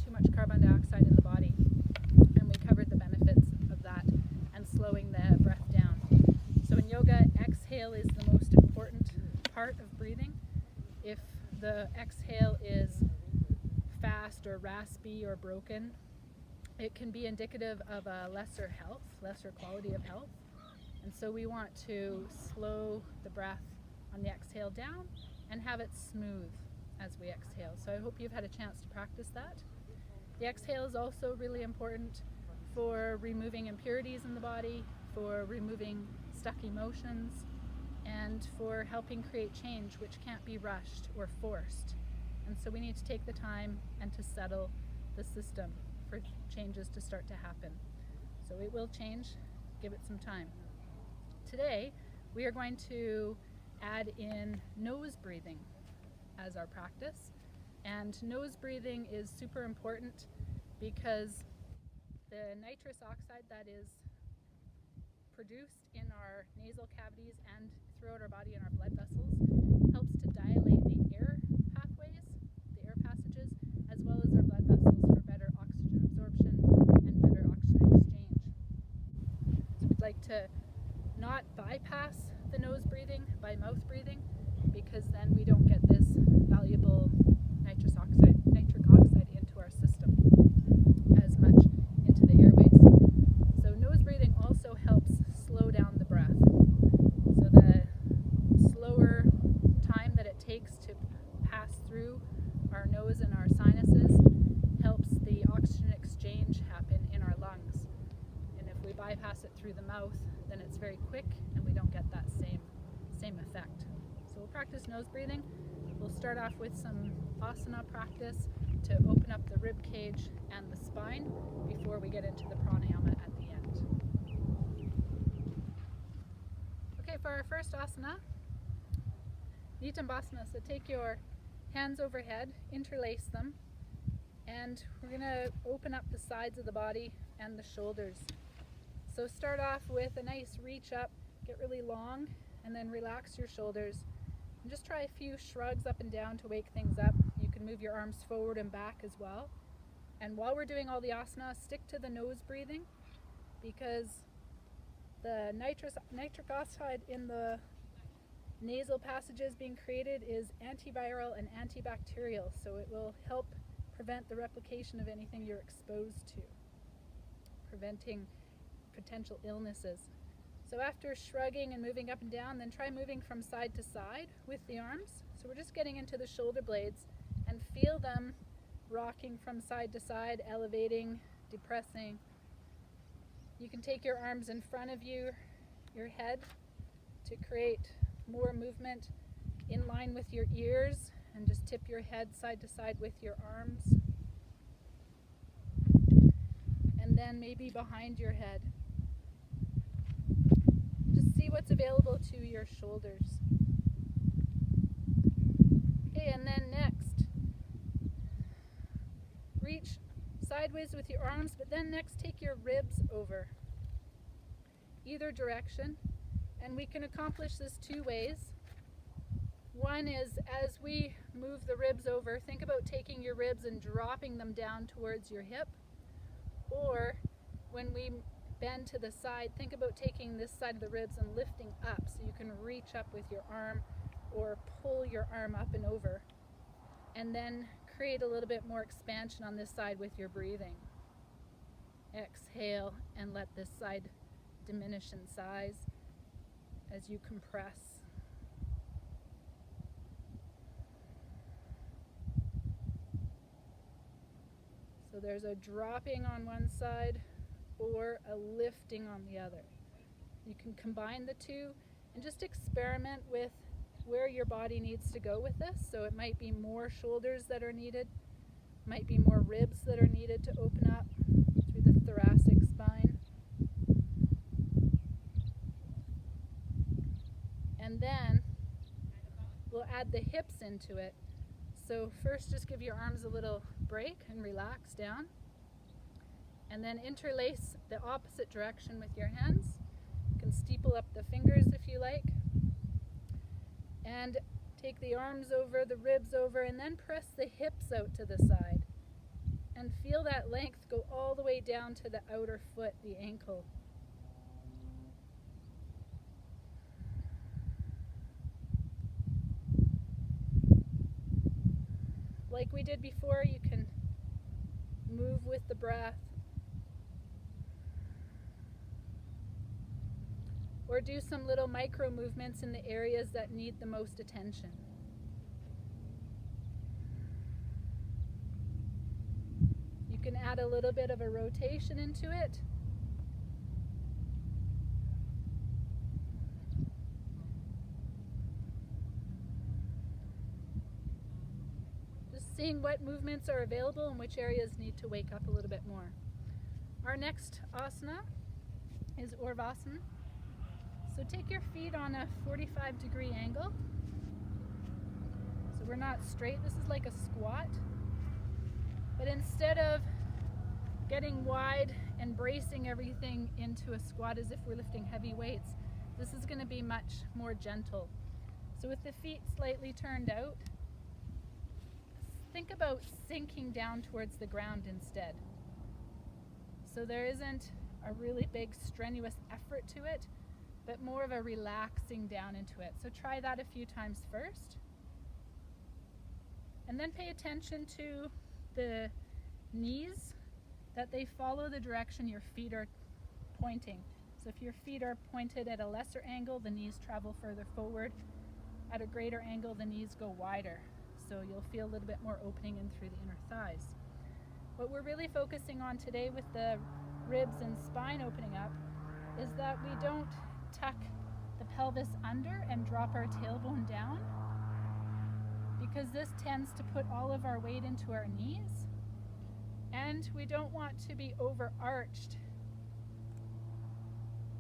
too much carbon dioxide in the body. And we covered the benefits of that and slowing the breath down. So in yoga, exhale is the most important part of breathing. If the exhale is fast or raspy or broken, it can be indicative of a lesser quality of health. And so we want to slow the breath on the exhale down and have it smooth as we exhale. So I hope you've had a chance to practice that. The exhale is also really important for removing impurities in the body, for removing stuck emotions, and for helping create change which can't be rushed or forced. And so we need to take the time and to settle the system for changes to start to happen. So it will change, give it some time. Today, we are going to add in nose breathing as our practice. And nose breathing is super important because the nitrous oxide that is produced in our nasal cavities and throughout our body and our blood vessels helps to dilate the air pathways, the air passages, as well as our blood vessels for better oxygen absorption and better oxygen exchange. So we'd like to not bypass the nose breathing by mouth breathing, because then we don't get this valuable nitric oxide into our system as much into the airways. So nose breathing also helps slow down the breath. So the slower time that it takes to pass through our nose and our sinuses helps the oxygen exchange happen in our lungs. And if we bypass it through the mouth, then it's very quick and we don't get that same effect. So we'll practice nose breathing. We'll start off with some asana practice to open up the rib cage and the spine before we get into the pranayama at the end. Okay, for our first asana, Nitambasana. So take your hands overhead, interlace them, and we're going to open up the sides of the body and the shoulders. So start off with a nice reach up, get really long, and then relax your shoulders. And just try a few shrugs up and down to wake things up. You can move your arms forward and back as well. And while we're doing all the asanas, stick to the nose breathing, because the nitric oxide in the nasal passages being created is antiviral and antibacterial, so it will help prevent the replication of anything you're exposed to, preventing potential illnesses. So after shrugging and moving up and down, then try moving from side to side with the arms. So we're just getting into the shoulder blades and feel them rocking from side to side, elevating, depressing. You can take your arms in front of you, your head, to create more movement in line with your ears, and just tip your head side to side with your arms. And then maybe behind your head. Just see what's available to your shoulders. Okay, and then next, reach sideways with your arms, but then next take your ribs over, either direction. And we can accomplish this two ways. One is, as we move the ribs over, think about taking your ribs and dropping them down towards your hip. Or when we bend to the side, think about taking this side of the ribs and lifting up, so you can reach up with your arm or pull your arm up and over. And then create a little bit more expansion on this side with your breathing. Exhale and let this side diminish in size as you compress. So there's a dropping on one side or a lifting on the other. You can combine the two and just experiment with where your body needs to go with this. So it might be more shoulders that are needed, might be more ribs that are needed to open up through the thoracic spine. And then we'll add the hips into it. So first just give your arms a little break and relax down. And then interlace the opposite direction with your hands. You can steeple up the fingers if you like. And take the arms over, the ribs over, and then press the hips out to the side. And feel that length go all the way down to the outer foot, the ankle. Like we did before, you can move with the breath. Or do some little micro movements in the areas that need the most attention. You can add a little bit of a rotation into it. Just seeing what movements are available and which areas need to wake up a little bit more. Our next asana is Urvasana. So take your feet on a 45-degree angle. So we're not straight. This is like a squat. But instead of getting wide and bracing everything into a squat as if we're lifting heavy weights, this is going to be much more gentle. So with the feet slightly turned out, think about sinking down towards the ground instead. So there isn't a really big strenuous effort to it, but more of a relaxing down into it. So try that a few times first. And then pay attention to the knees, that they follow the direction your feet are pointing. So if your feet are pointed at a lesser angle, the knees travel further forward. At a greater angle, the knees go wider. So you'll feel a little bit more opening in through the inner thighs. What we're really focusing on today with the ribs and spine opening up is that we don't tuck the pelvis under and drop our tailbone down, because this tends to put all of our weight into our knees, and we don't want to be overarched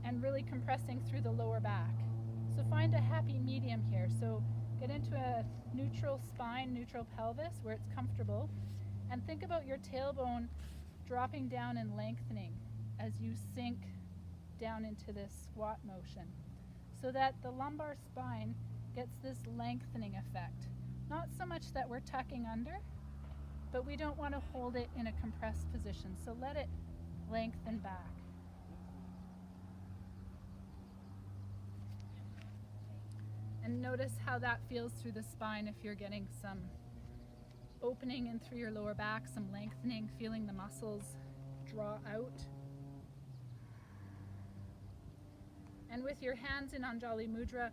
and really compressing through the lower back. So find a happy medium here. So get into a neutral spine, neutral pelvis where it's comfortable, and think about your tailbone dropping down and lengthening as you sink down into this squat motion, so that the lumbar spine gets this lengthening effect. Not so much that we're tucking under, but we don't want to hold it in a compressed position, so let it lengthen back. And notice how that feels through the spine if you're getting some opening in through your lower back, some lengthening, feeling the muscles draw out. And with your hands in Anjali Mudra,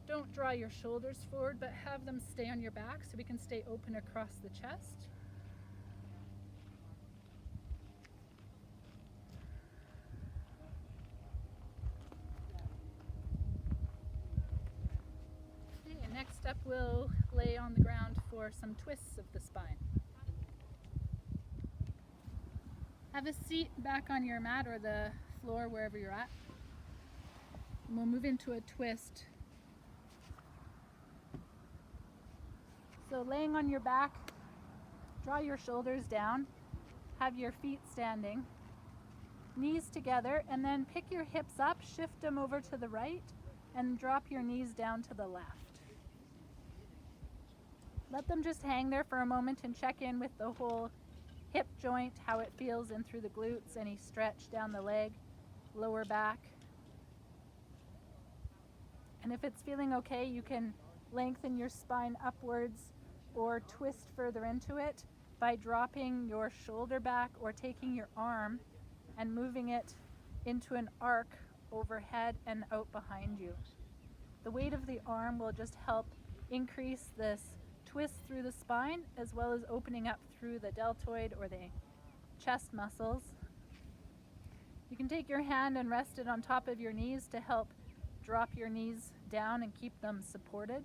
don't draw your shoulders forward, but have them stay on your back so we can stay open across the chest. Okay, and next up we'll lay on the ground for some twists of the spine. Have a seat back on your mat or the floor, wherever you're at. And we'll move into a twist. So laying on your back, draw your shoulders down, have your feet standing, knees together, and then pick your hips up, shift them over to the right, and drop your knees down to the left. Let them just hang there for a moment and check in with the whole hip joint, how it feels in through the glutes, any stretch down the leg, lower back. And if it's feeling okay, you can lengthen your spine upwards or twist further into it by dropping your shoulder back or taking your arm and moving it into an arc overhead and out behind you. The weight of the arm will just help increase this twist through the spine, as well as opening up through the deltoid or the chest muscles. You can take your hand and rest it on top of your knees to help drop your knees down and keep them supported.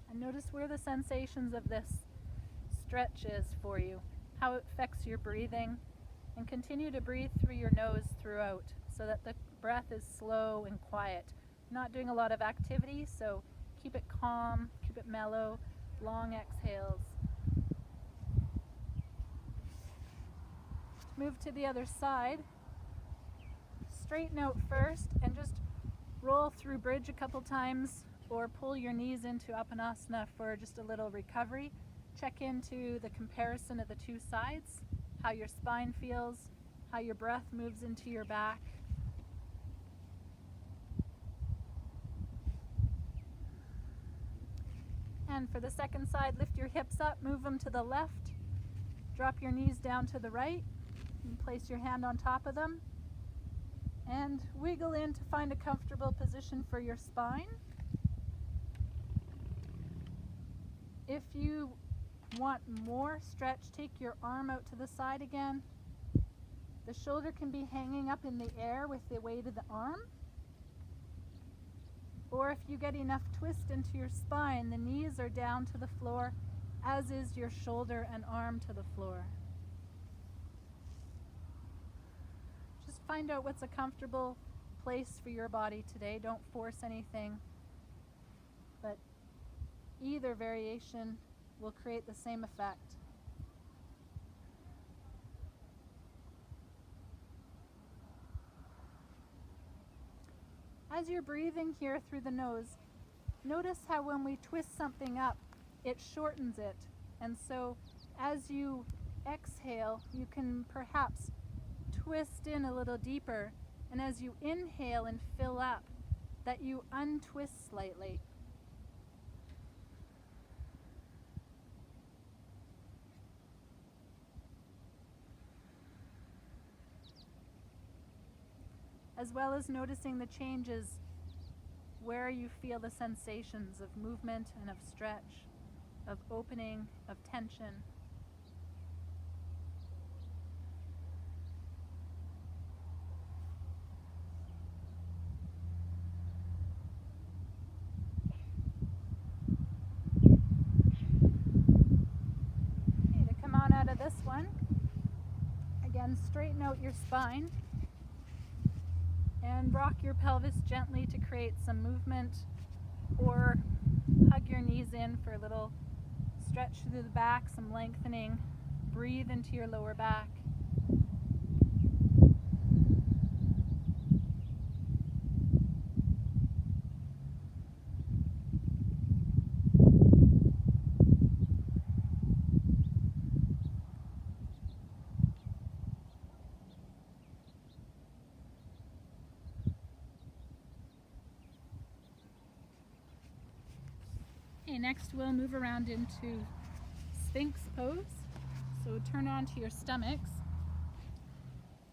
And notice where the sensations of this stretch is for you, how it affects your breathing, and continue to breathe through your nose throughout so that the breath is slow and quiet. You're not doing a lot of activity, so Keep it calm, keep it mellow, long exhales. Move to the other side. Straighten out first and just roll through bridge a couple times, or pull your knees into Uttanasana for just a little recovery. Check into the comparison of the two sides, how your spine feels, how your breath moves into your back. And for the second side, lift your hips up, move them to the left, drop your knees down to the right, and place your hand on top of them, and wiggle in to find a comfortable position for your spine. If you want more stretch, take your arm out to the side again. The shoulder can be hanging up in the air with the weight of the arm. Or if you get enough twist into your spine, the knees are down to the floor, as is your shoulder and arm to the floor. Just find out what's a comfortable place for your body today. Don't force anything, but either variation will create the same effect. As you're breathing here through the nose, notice how when we twist something up, it shortens it. And so as you exhale, you can perhaps twist in a little deeper. And as you inhale and fill up, that you untwist slightly. As well as noticing the changes where you feel the sensations of movement and of stretch, of opening, of tension. Okay, to come on out of this one, again, straighten out your spine. And rock your pelvis gently to create some movement, or hug your knees in for a little stretch through the back, some lengthening. Breathe into your lower back. Okay, next we'll move around into Sphinx pose. So turn onto your stomachs.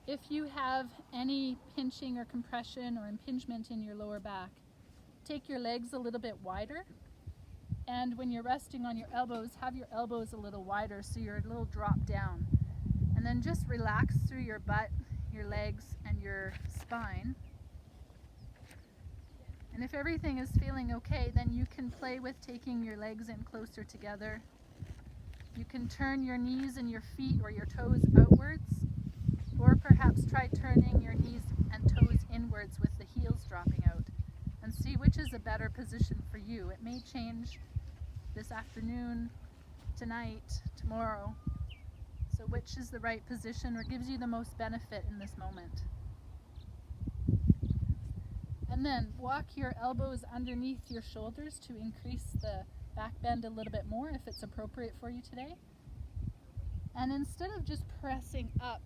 If you have any pinching or compression or impingement in your lower back, take your legs a little bit wider. And when you're resting on your elbows, have your elbows a little wider so you're a little drop down. And then just relax through your butt, your legs, and your spine. And if everything is feeling okay, then you can play with taking your legs in closer together. You can turn your knees and your feet or your toes outwards, or perhaps try turning your knees and toes inwards with the heels dropping out, and see which is a better position for you. It may change this afternoon, tonight, tomorrow. So which is the right position or gives you the most benefit in this moment? And then walk your elbows underneath your shoulders to increase the back bend a little bit more if it's appropriate for you today. And instead of just pressing up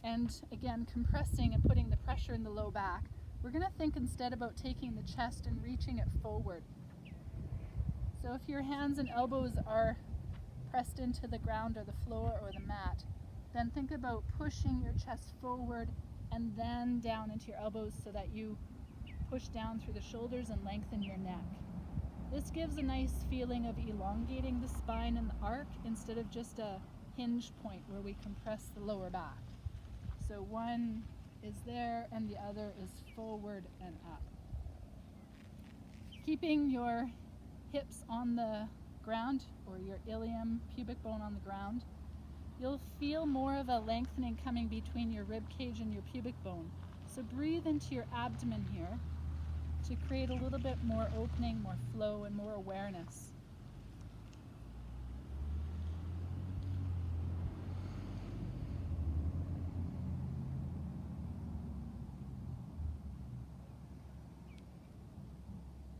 and again compressing and putting the pressure in the low back, we're going to think instead about taking the chest and reaching it forward. So if your hands and elbows are pressed into the ground or the floor or the mat, then think about pushing your chest forward and then down into your elbows so that you push down through the shoulders and lengthen your neck. This gives a nice feeling of elongating the spine and the arc instead of just a hinge point where we compress the lower back. So one is there and the other is forward and up. Keeping your hips on the ground or your ilium, pubic bone on the ground, you'll feel more of a lengthening coming between your rib cage and your pubic bone. So breathe into your abdomen here. to create a little bit more opening, more flow, and more awareness.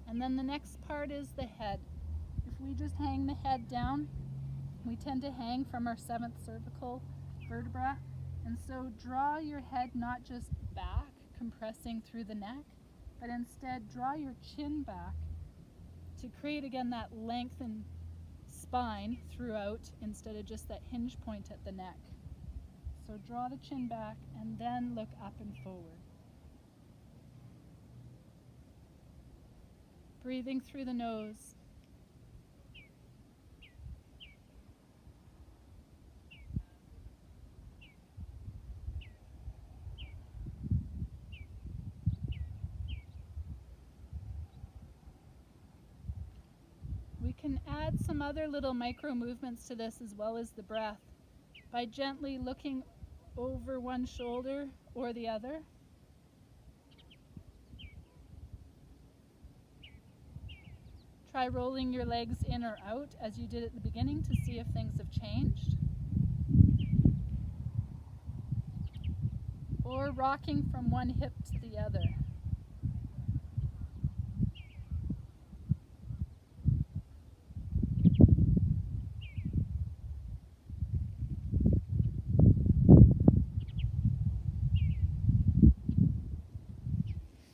And then the next part is the head. If we just hang the head down, we tend to hang from our 7th cervical vertebra. And so draw your head not just back, compressing through the neck, but instead draw your chin back to create again that lengthened spine throughout instead of just that hinge point at the neck. So draw the chin back and then look up and forward. Breathing through the nose. We can add some other little micro movements to this as well as the breath by gently looking over one shoulder or the other. Try rolling your legs in or out as you did at the beginning to see if things have changed. Or rocking from one hip to the other.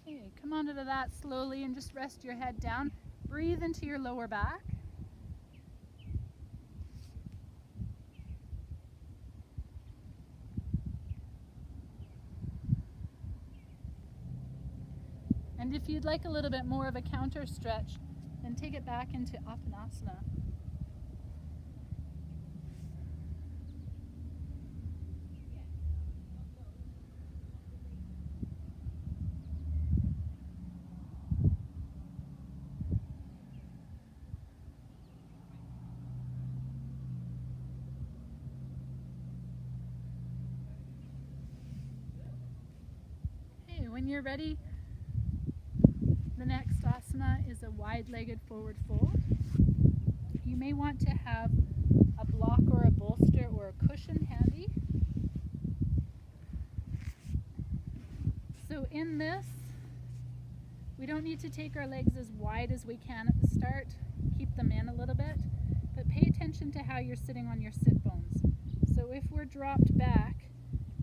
Okay, come onto that slowly and just rest your head down. Breathe into your lower back. And if you'd like a little bit more of a counter stretch, then take it back into Uttanasana. Okay, when you're ready, the next asana is a wide-legged forward fold. You may want to have a block or a bolster or a cushion handy. So in this, we don't need to take our legs as wide as we can at the start. Keep them in a little bit, but pay attention to how you're sitting on your sit bones. So if we're dropped back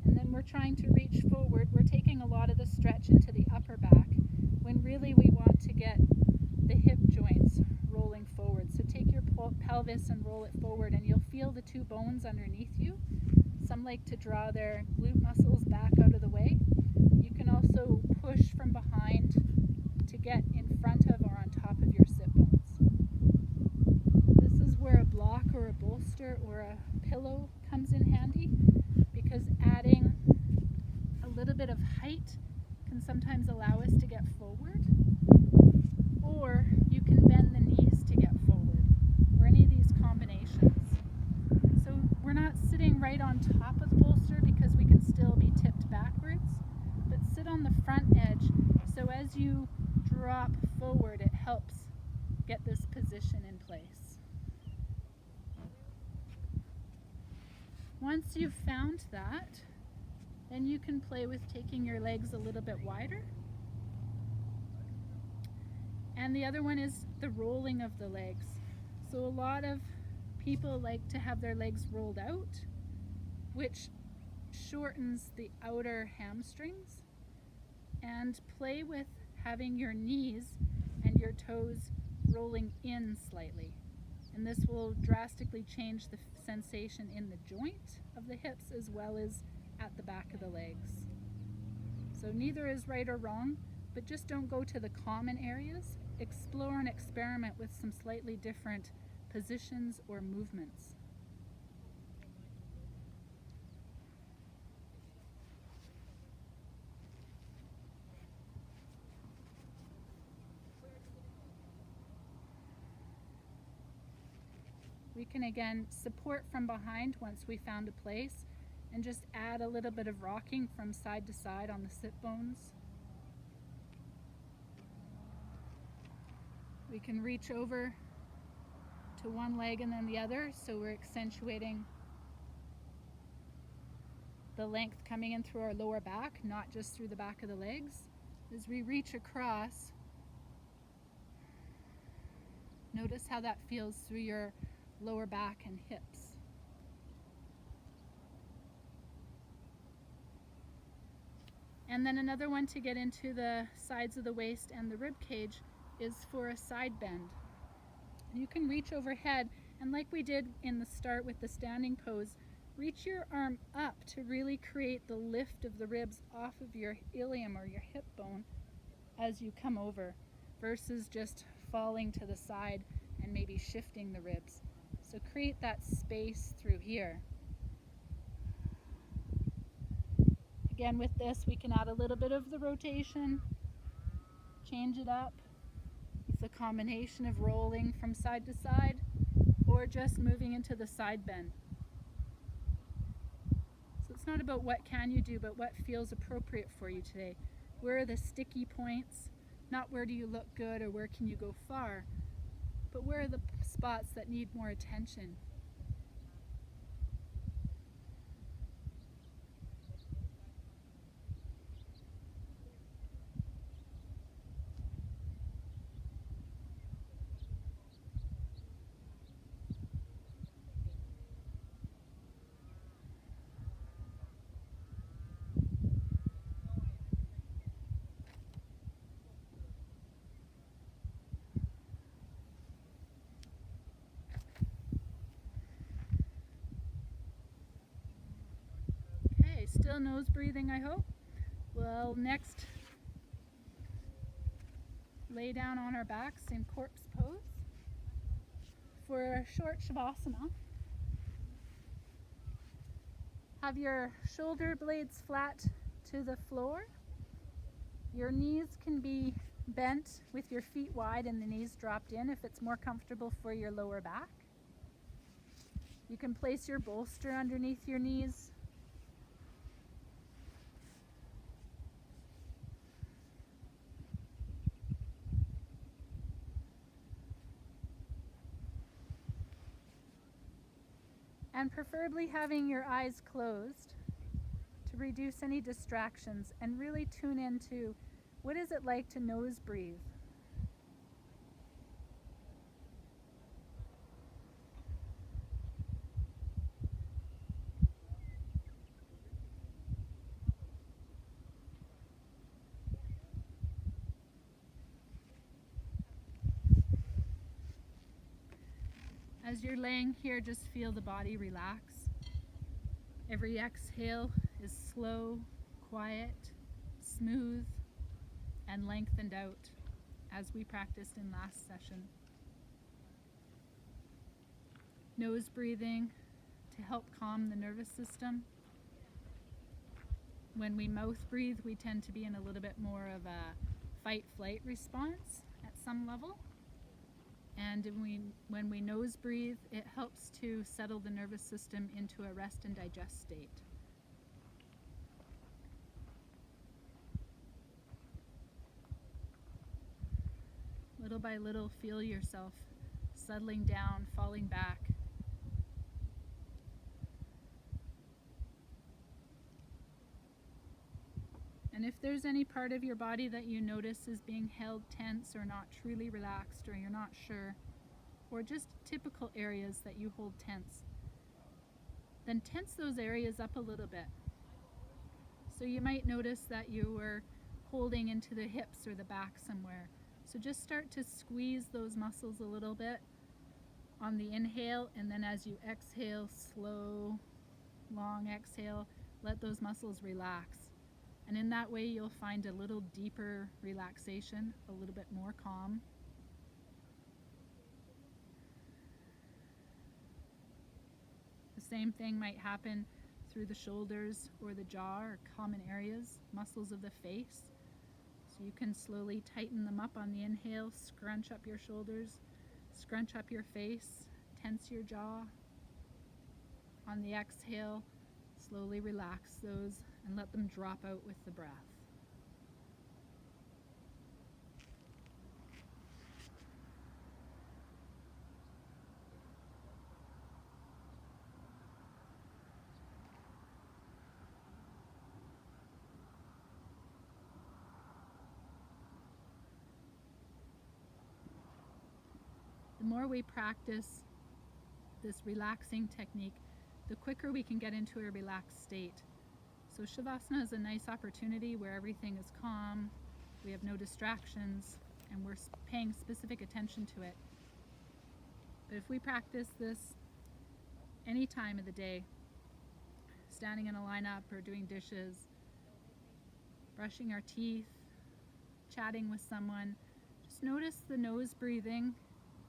and then we're trying to reach forward, we're taking a lot of the stretch into the upper back, when really we want to get the hip joints rolling forward. So take your pelvis and roll it forward, and you'll feel the two bones underneath you. Some like to draw their glute muscles back out of the way. You can also push from behind to get in front of or on top of your sit bones. This is where a block or a bolster or a pillow comes in handy, because adding a little bit of height can sometimes allow us to get forward, or you can bend the knees to get forward, or any of these combinations. So we're not sitting right on top of the bolster because we can still be tipped backwards, but sit on the front edge, so as you drop forward it helps get this position in place. Once you've found that, then you can play with taking your legs a little bit wider. And the other one is the rolling of the legs. So a lot of people like to have their legs rolled out, which shortens the outer hamstrings. And play with having your knees and your toes rolling in slightly. And this will drastically change the sensation in the joint of the hips as well as at the back of the legs. So neither is right or wrong, but just don't go to the common areas. Explore and experiment with some slightly different positions or movements. We can again support from behind once we found a place, and just add a little bit of rocking from side to side on the sit bones. We can reach over to one leg and then the other, so we're accentuating the length coming in through our lower back, not just through the back of the legs. As we reach across, notice how that feels through your lower back and hips. And then another one to get into the sides of the waist and the rib cage is for a side bend. You can reach overhead, and like we did in the start with the standing pose, reach your arm up to really create the lift of the ribs off of your ilium or your hip bone as you come over, versus just falling to the side and maybe shifting the ribs. So create that space through here. Again, with this, we can add a little bit of the rotation, change it up. It's a combination of rolling from side to side or just moving into the side bend. So it's not about what can you do, but what feels appropriate for you today. Where are the sticky points? Not where do you look good or where can you go far, but where are the spots that need more attention? Okay, still nose breathing, I hope. Well, next, lay down on our backs in corpse pose for a short shavasana. Have your shoulder blades flat to the floor. Your knees can be bent with your feet wide and the knees dropped in if it's more comfortable for your lower back. You can place your bolster underneath your knees. And preferably having your eyes closed to reduce any distractions and really tune into what is it like to nose breathe. As you're laying here, just feel the body relax. Every exhale is slow, quiet, smooth, and lengthened out, as we practiced in last session. Nose breathing to help calm the nervous system. When we mouth breathe, we tend to be in a little bit more of a fight-flight response at some level. And when we nose breathe, it helps to settle the nervous system into a rest and digest state. Little by little, feel yourself settling down, falling back. And if there's any part of your body that you notice is being held tense or not truly relaxed, or you're not sure, or just typical areas that you hold tense, then tense those areas up a little bit. So you might notice that you were holding into the hips or the back somewhere. So just start to squeeze those muscles a little bit on the inhale, and then as you exhale, slow, long exhale, let those muscles relax. And in that way, you'll find a little deeper relaxation, a little bit more calm. The same thing might happen through the shoulders or the jaw, or common areas, muscles of the face. So you can slowly tighten them up on the inhale, scrunch up your shoulders, scrunch up your face, tense your jaw. On the exhale, slowly relax those and let them drop out with the breath. more we practice this relaxing technique, the quicker we can get into a relaxed state. So Shavasana is a nice opportunity where everything is calm, we have no distractions, and we're paying specific attention to it. But if we practice this any time of the day, standing in a lineup or doing dishes, brushing our teeth, chatting with someone, just notice the nose breathing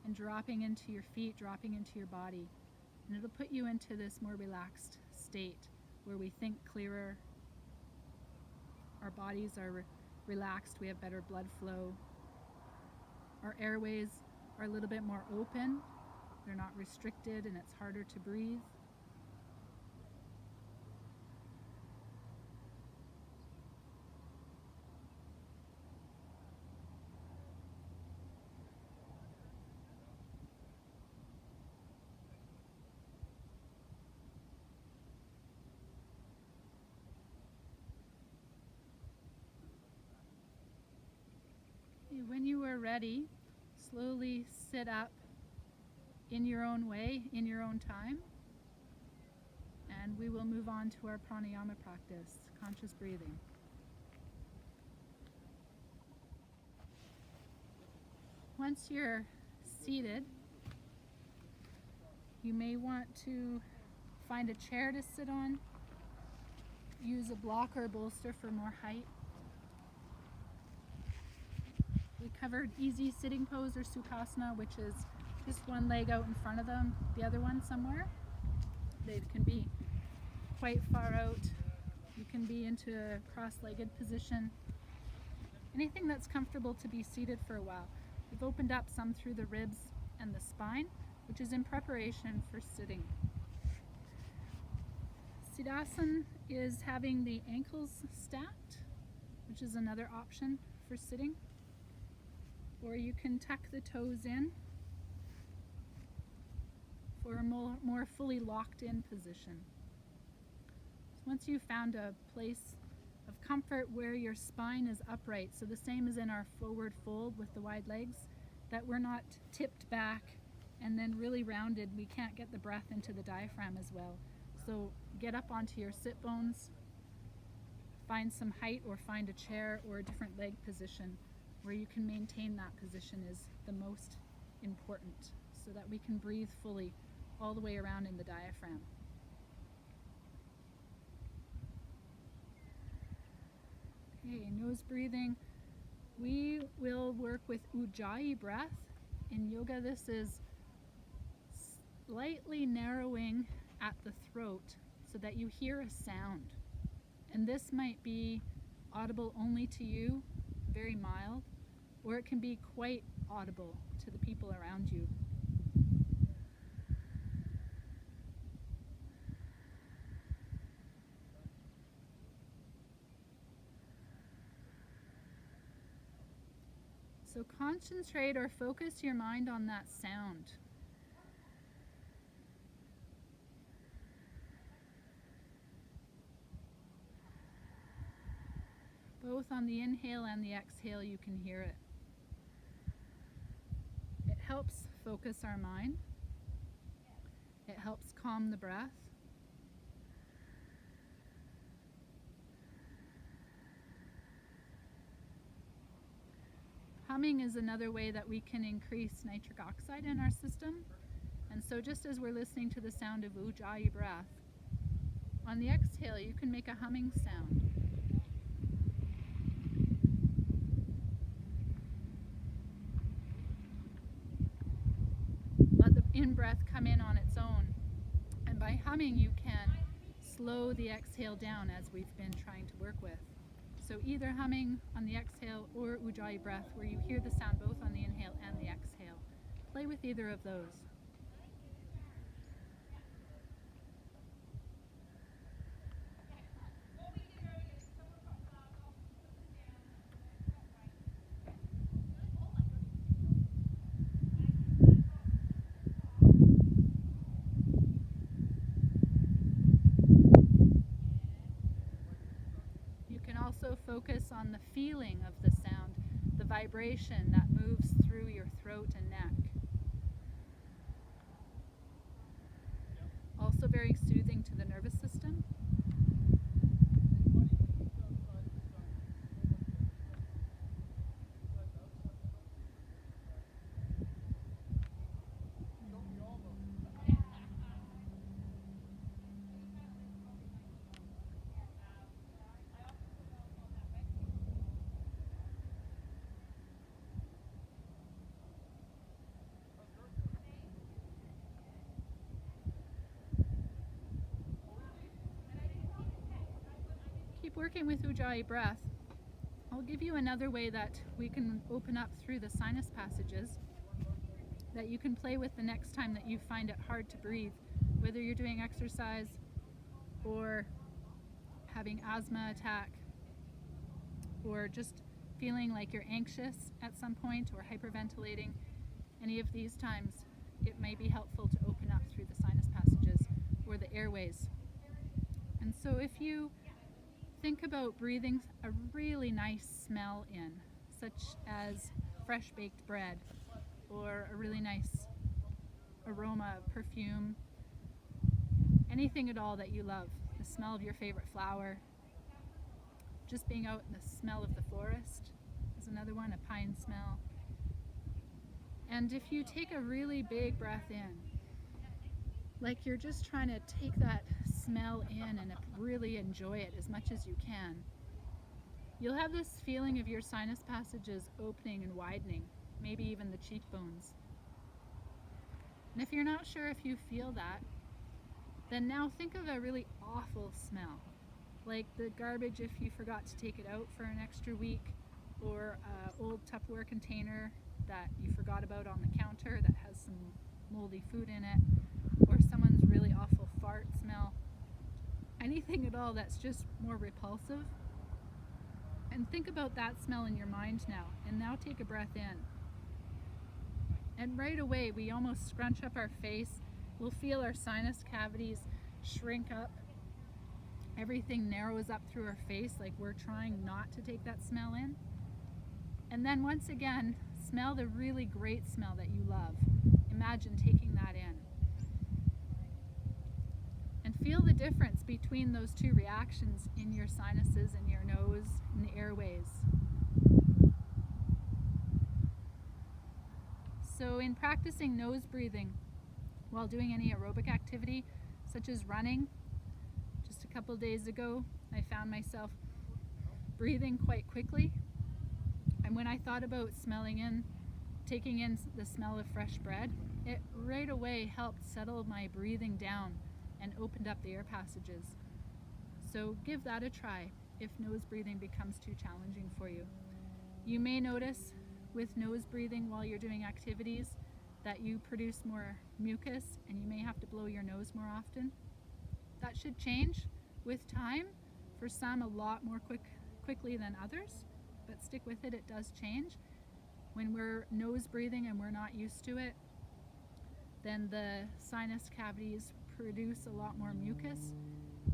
and dropping into your feet, dropping into your body. And it'll put you into this more relaxed state where we think clearer, our bodies are relaxed, we have better blood flow, our airways are a little bit more open, they're not restricted, and it's harder to breathe. When you are ready, slowly sit up in your own way, in your own time, and we will move on to our pranayama practice, conscious breathing. Once you're seated, you may want to find a chair to sit on, use a block or a bolster for more height. We covered easy sitting pose or sukhasana, which is just one leg out in front of them, the other one somewhere. They can be quite far out. You can be into a cross-legged position. Anything that's comfortable to be seated for a while. We've opened up some through the ribs and the spine, which is in preparation for sitting. Siddhasana is having the ankles stacked, which is another option for sitting. Or you can tuck the toes in for a more fully locked in position. So once you've found a place of comfort where your spine is upright, so the same as in our forward fold with the wide legs, that we're not tipped back and then really rounded, we can't get the breath into the diaphragm as well. So get up onto your sit bones, find some height or find a chair or a different leg position where you can maintain that position is the most important so that we can breathe fully all the way around in the diaphragm. Okay, nose breathing. We will work with Ujjayi breath. In yoga, this is slightly narrowing at the throat so that you hear a sound. And this might be audible only to you, very mild, or it can be quite audible to the people around you. So concentrate or focus your mind on that sound. Both on the inhale and the exhale, you can hear it. It helps focus our mind. It helps calm the breath. Humming is another way that we can increase nitric oxide in our system. And so just as we're listening to the sound of Ujjayi breath, on the exhale you can make a humming sound. Let the in-breath come in on its own. And by humming you can slow the exhale down as we've been trying to work with. So either humming on the exhale or Ujjayi breath where you hear the sound both on the inhale and the exhale. Play with either of those. Also focus on the feeling of the sound, the vibration that moves through your throat and neck. also very soothing to the nervous system. Keep working with Ujjayi breath. I'll give you another way that we can open up through the sinus passages that you can play with the next time that you find it hard to breathe, whether you're doing exercise or having asthma attack or just feeling like you're anxious at some point or hyperventilating. Any of these times it may be helpful to open up through the sinus passages or the airways. And so if you think about breathing a really nice smell in, such as fresh baked bread or a really nice aroma of perfume, anything at all that you love, the smell of your favorite flower, just being out in the smell of the forest is another one, a pine smell. And if you take a really big breath in, like you're just trying to take that smell in and really enjoy it as much as you can, you'll have this feeling of your sinus passages opening and widening, maybe even the cheekbones. And if you're not sure if you feel that, then now think of a really awful smell, like the garbage if you forgot to take it out for an extra week, or an old Tupperware container that you forgot about on the counter that has some moldy food in it, or someone's really awful fart smell. Anything at all that's just more repulsive. And think about that smell in your mind now, and now take a breath in. And right away we almost scrunch up our face. We'll feel our sinus cavities shrink up. Everything narrows up through our face like we're trying not to take that smell in. And then once again, smell the really great smell that you love. Imagine taking that in. And feel the difference between those two reactions in your sinuses and your nose and the airways. So in practicing nose breathing while doing any aerobic activity, such as running, just a couple days ago, I found myself breathing quite quickly. And when I thought about taking in the smell of fresh bread, it right away helped settle my breathing down and opened up the air passages. So give that a try if nose breathing becomes too challenging for you. You may notice with nose breathing while you're doing activities that you produce more mucus and you may have to blow your nose more often. That should change with time, for some a lot more quickly than others, but stick with it, it does change. When we're nose breathing and we're not used to it, then the sinus cavities produce a lot more mucus,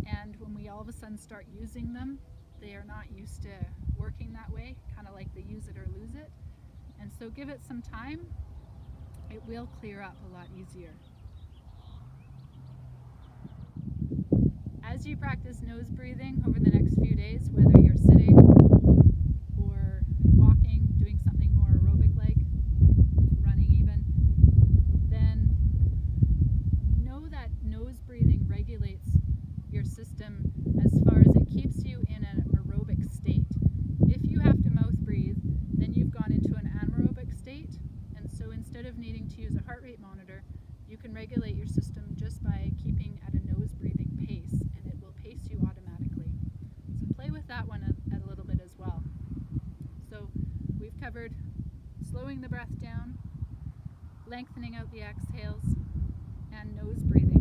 and when we all of a sudden start using them, they are not used to working that way, kind of like the use it or lose it. And so give it some time, it will clear up a lot easier. As you practice nose breathing over the next few days, whether you're sitting or walking, doing something more aerobic like running even, then know that nose breathing regulates your system as far as it keeps you in an aerobic state. If you have to mouth breathe, then you've gone into an anaerobic state, and so instead of needing to use a heart rate monitor, you can regulate your system just by keeping at a nose breathing pace, and it will pace you automatically. So play with that one a little bit as well. So we've covered slowing the breath down, lengthening out the exhales, and nose breathing.